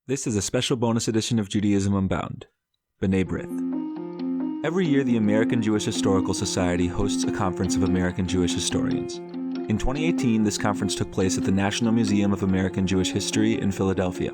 This is a special bonus edition of Judaism Unbound, B'nai B'rith. Every year, the American Jewish Historical Society hosts a conference of American Jewish historians. In 2018, this conference took place at the National Museum of American Jewish History in Philadelphia.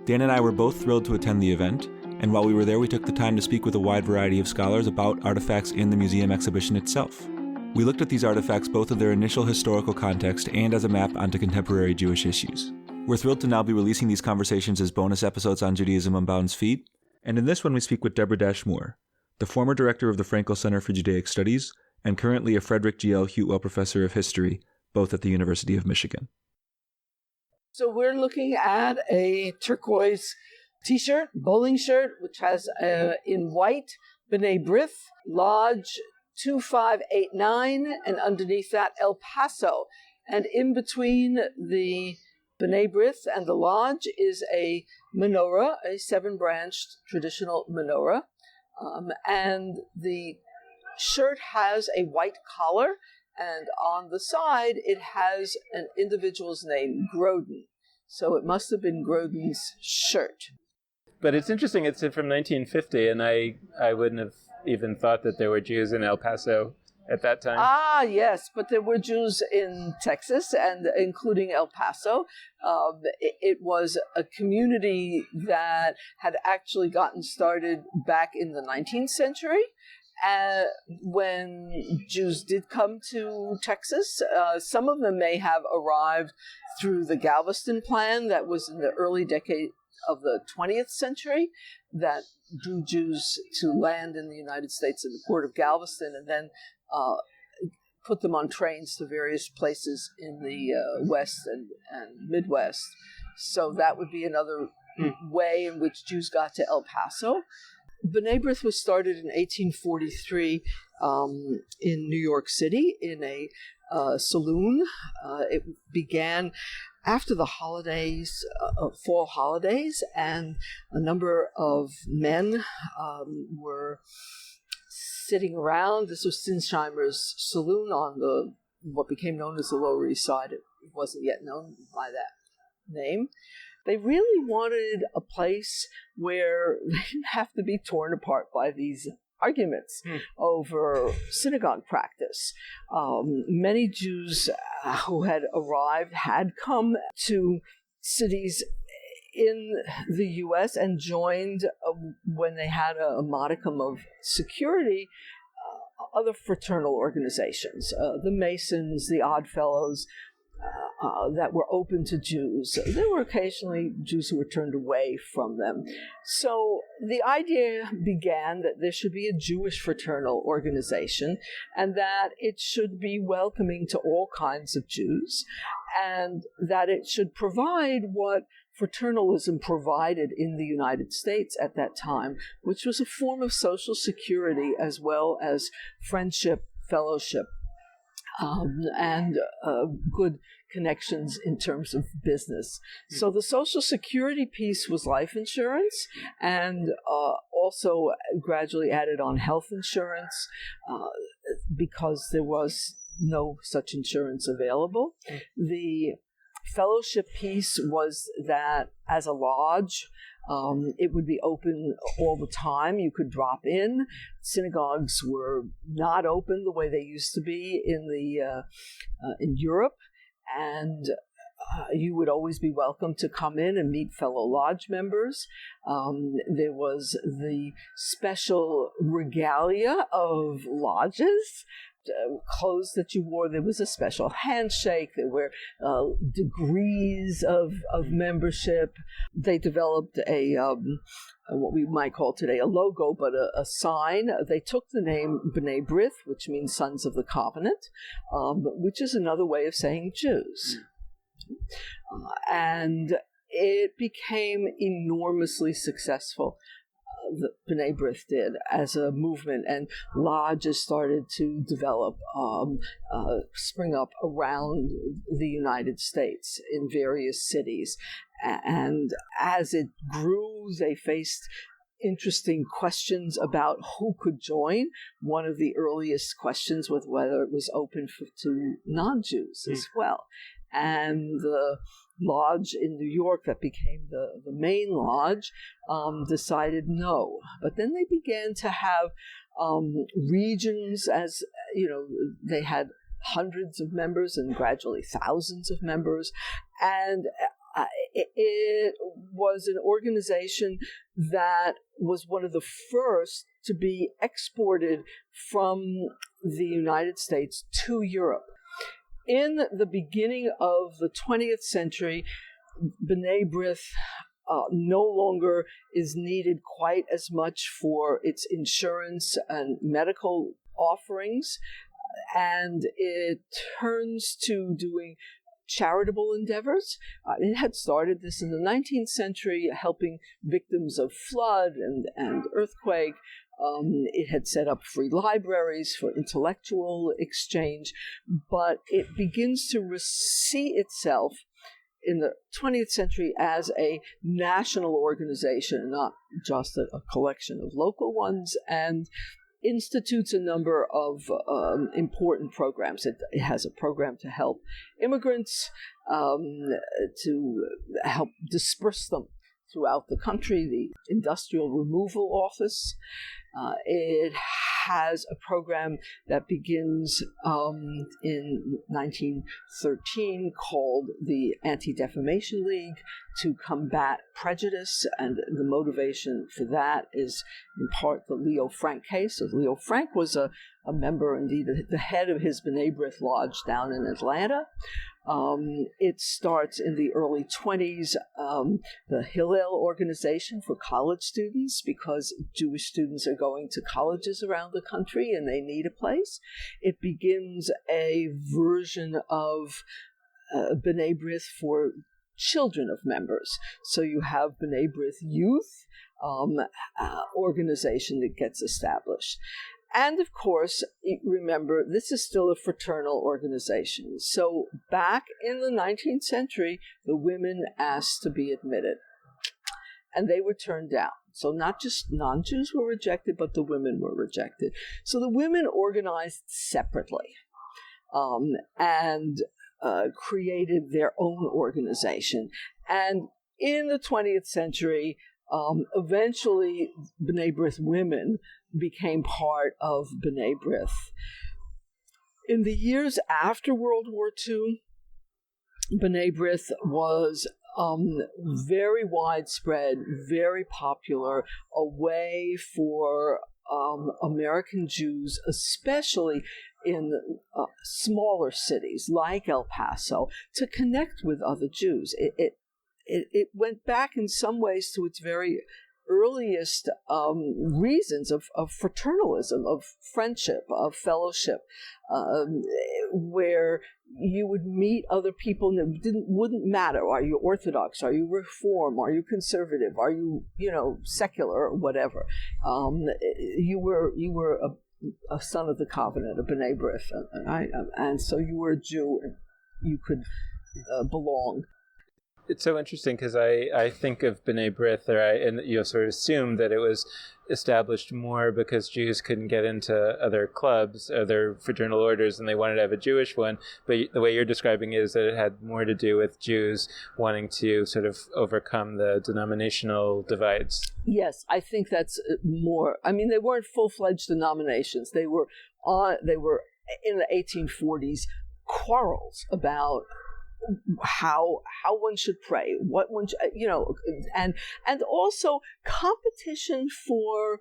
Dan and I were both thrilled to attend the event, and while we were there, we took the time to speak with a wide variety of scholars about artifacts in the museum exhibition itself. We looked at these artifacts both in their initial historical context and as a map onto contemporary Jewish issues. We're thrilled to now be releasing these conversations as bonus episodes on Judaism Unbound's feed, and in this one we speak with Deborah Moore, the former director of the Frankel Center for Judaic Studies and currently a Frederick G.L. Hutewell Professor of History, both at the University of Michigan. So we're looking at a turquoise t-shirt, bowling shirt, which has in white, B'nai B'rith, Lodge 2589, and underneath that, El Paso. And in between the B'nai B'rith and the Lodge is a menorah, a seven-branched traditional menorah. And the shirt has a white collar, and on the side it has an individual's name, Grodin. So it must have been Grodin's shirt. But it's interesting, it's from 1950, and I wouldn't have even thought that there were Jews in El Paso at that time. Ah, yes, but there were Jews in Texas, and including El Paso. It was a community that had actually gotten started back in the 19th century. When Jews did come to Texas, some of them may have arrived through the Galveston Plan that was in the early decade of the 20th century that drew Jews to land in the United States in the port of Galveston and then put them on trains to various places in the West and Midwest. So that would be another way in which Jews got to El Paso. B'nai B'rith was started in 1843 in New York City in a saloon. It began after the holidays, fall holidays, and a number of men were sitting around. This was Sinsheimer's saloon on what became known as the Lower East Side. It wasn't yet known by that name. They really wanted a place where they didn't have to be torn apart by these arguments over synagogue practice. Many Jews who had arrived had come to cities in the U.S. and joined, when they had a modicum of security, other fraternal organizations, the Masons, the Oddfellows, that were open to Jews. There were occasionally Jews who were turned away from them. So the idea began that there should be a Jewish fraternal organization and that it should be welcoming to all kinds of Jews and that it should provide what fraternalism provided in the United States at that time, which was a form of social security as well as friendship, fellowship, and good connections in terms of business. So the Social Security piece was life insurance and also gradually added on health insurance because there was no such insurance available. The fellowship piece was that as a lodge, it would be open all the time. You could drop in. Synagogues were not open the way they used to be in Europe, and you would always be welcome to come in and meet fellow lodge members. There was the special regalia of lodges. Clothes that you wore, there was a special handshake, there were degrees of membership. They developed a what we might call today a logo, but a sign. They took the name B'nai B'rith, which means Sons of the Covenant, which is another way of saying Jews. And it became enormously successful. The B'nai B'rith did as a movement, and lodges started to develop, spring up around the United States in various cities. And as it grew, they faced interesting questions about who could join. One of the earliest questions was whether it was open to non-Jews as well. And the lodge in New York that became the main lodge decided no. But then they began to have regions, as you know, they had hundreds of members and gradually thousands of members. And it was an organization that was one of the first to be exported from the United States to Europe. In the beginning of the 20th century, B'nai B'rith no longer is needed quite as much for its insurance and medical offerings, and it turns to doing charitable endeavors. It had started this in the 19th century, helping victims of flood and earthquake. It had set up free libraries for intellectual exchange, but it begins to see itself in the 20th century as a national organization, not just a collection of local ones, and institutes a number of important programs. It has a program to help immigrants, to help disperse them throughout the country, the Industrial Removal Office. It has a program that begins in 1913 called the Anti-Defamation League to combat prejudice, and the motivation for that is in part the Leo Frank case. So Leo Frank was a member, indeed, the head of his B'nai B'rith Lodge down in Atlanta. It starts in the early 20s, the Hillel organization for college students, because Jewish students are going to colleges around the country and they need a place. It begins a version of B'nai B'rith for children of members. So you have B'nai B'rith Youth organization that gets established. And of course, remember, this is still a fraternal organization. So back in the 19th century, the women asked to be admitted, and they were turned down. So not just non-Jews were rejected, but the women were rejected. So the women organized separately and created their own organization. And in the 20th century, eventually, B'nai B'rith women became part of B'nai B'rith. In the years after World War II, B'nai B'rith was very widespread, very popular, a way for American Jews, especially in smaller cities like El Paso, to connect with other Jews. It went back in some ways to its very earliest reasons of fraternalism, of friendship, of fellowship, where you would meet other people and it wouldn't matter. Are you Orthodox? Are you Reform? Are you conservative? Are you, secular or whatever? You were a son of the covenant, a B'nai B'rith, and so you were a Jew and you could belong. It's so interesting because I think of B'nai B'rith, and you sort of assume that it was established more because Jews couldn't get into other clubs, other fraternal orders, and they wanted to have a Jewish one. But the way you're describing it is that it had more to do with Jews wanting to sort of overcome the denominational divides. Yes, I think that's more. I mean, they weren't full-fledged denominations. They were in the 1840s quarrels about how one should pray, what one should, and also competition for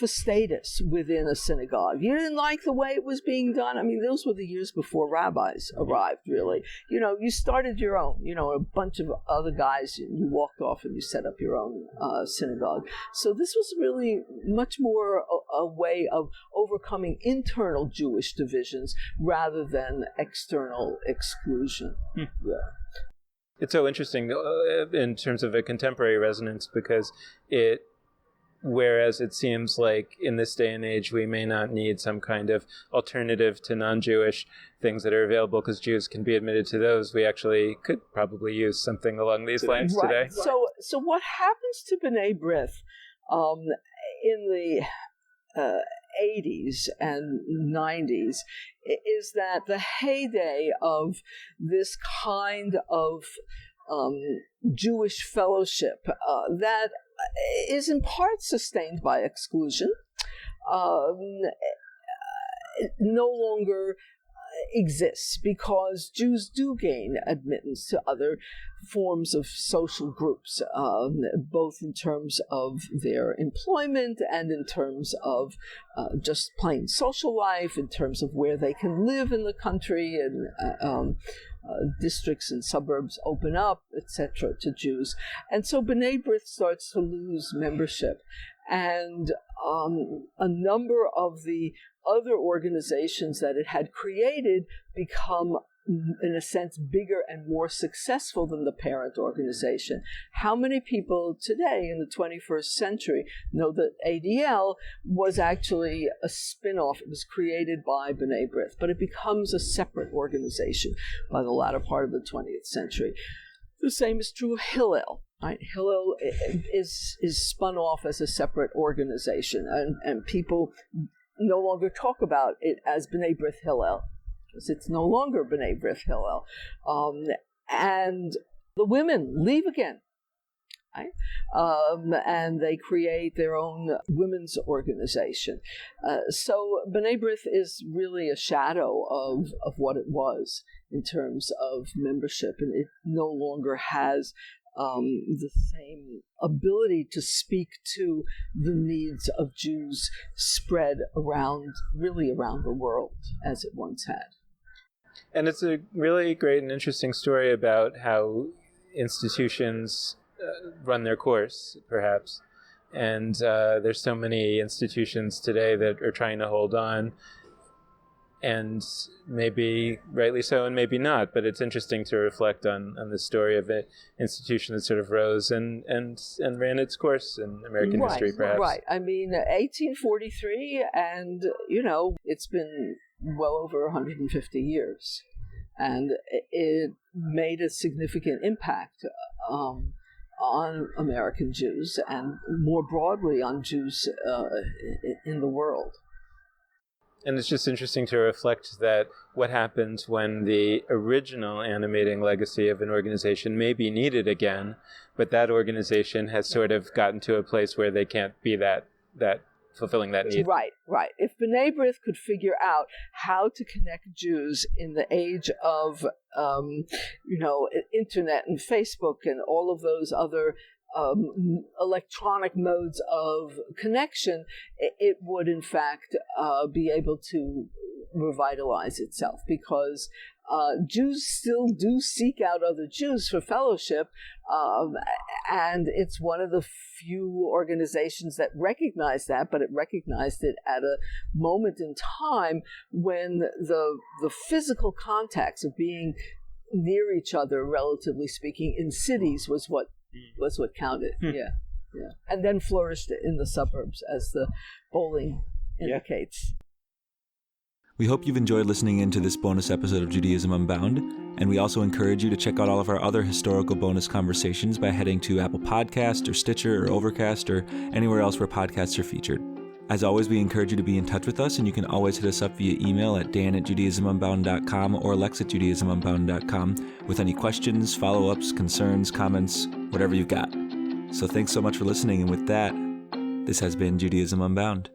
status within a synagogue. You didn't like the way it was being done. I mean, those were the years before rabbis arrived, really. You started your own, a bunch of other guys, you walked off and you set up your own synagogue. So this was really much more a way of overcoming internal Jewish divisions rather than external exclusion. Yeah. It's so interesting in terms of a contemporary resonance because whereas it seems like in this day and age, we may not need some kind of alternative to non-Jewish things that are available because Jews can be admitted to those. We actually could probably use something along these lines today. So what happens to B'nai B'rith in the 80s and 90s is that the heyday of this kind of Jewish fellowship that is in part sustained by exclusion, no longer exists because Jews do gain admittance to other forms of social groups, both in terms of their employment and in terms of just plain social life, in terms of where they can live in the country, and districts and suburbs open up, etc., to Jews. And so B'nai B'rith starts to lose membership. And a number of the other organizations that it had created become, in a sense, bigger and more successful than the parent organization. How many people today in the 21st century know that ADL was actually a spin-off? It was created by B'nai B'rith, but it becomes a separate organization by the latter part of the 20th century. The same is true of Hillel. Right? Hillel is spun off as a separate organization, and people no longer talk about it as B'nai B'rith Hillel, because it's no longer B'nai B'rith Hillel. And the women leave again, right? And they create their own women's organization. So B'nai B'rith is really a shadow of what it was in terms of membership, and it no longer has the same ability to speak to the needs of Jews spread around the world as it once had. And it's a really great and interesting story about how institutions run their course, perhaps. And there's so many institutions today that are trying to hold on, and maybe rightly so and maybe not, but it's interesting to reflect on the story of an institution that sort of rose and ran its course in American history, perhaps. Right. I mean, 1843, and, it's been well over 150 years. And it made a significant impact on American Jews and more broadly on Jews in the world. And it's just interesting to reflect that what happens when the original animating legacy of an organization may be needed again, but that organization has sort of gotten to a place where they can't be that fulfilling that need. Right. If B'nai B'rith could figure out how to connect Jews in the age of, internet and Facebook and all of those other electronic modes of connection, it would in fact be able to revitalize itself, because Jews still do seek out other Jews for fellowship, and it's one of the few organizations that recognize that, but it recognized it at a moment in time when the physical contacts of being near each other, relatively speaking, in cities was what counted. Yeah. And then flourished in the suburbs, as the bowling indicates. We hope you've enjoyed listening in to this bonus episode of Judaism Unbound, and we also encourage you to check out all of our other historical bonus conversations by heading to Apple Podcast or Stitcher or Overcast or anywhere else where podcasts are featured. As always, we encourage you to be in touch with us, and you can always hit us up via email at dan@judaismunbound.com or lex@judaismunbound.com with any questions, follow-ups, concerns, comments, whatever you've got. So thanks so much for listening, and with that, this has been Judaism Unbound.